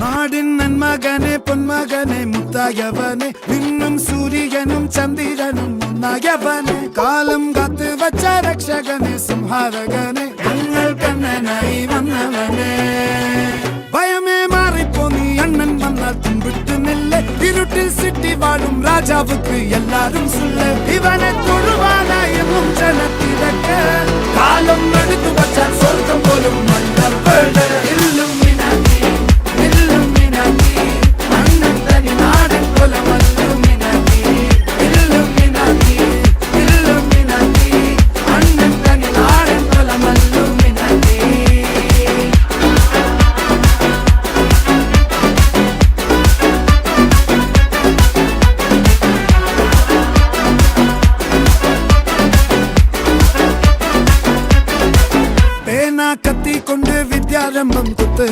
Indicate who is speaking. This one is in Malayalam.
Speaker 1: നാടിൻ നന്മകനെ പൊന്മകനെ മുത്തായവനെ നിന്നും സൂര്യനും ചന്ദ്രനും ഒന്നായവനെ കാലം കാത്ത് വച്ച രക്ഷകനെ സംഹാരകനെ ഞങ്ങൾ കണ്ണനായി വന്നവനെ ഭയമേ മാറിപ്പോ നീ അണ്ണൻ വന്നാൽ തുമ്പിട്ട് നില്ല് ഇരുട്ടിൽ സിറ്റി വാഴും രാജാവുക്ക് എല്ലാരും സുല്ല് ഇവനെ തൊഴുവാനായെന്നും ജനത്തിരക്ക് കാലം എടുത്തു വച്ചാൽ സ്വർഗം പോലും മണ്ണൽ വീട് കത്തി കൊണ്ട് വിദ്യാരംഭം കുത്ത്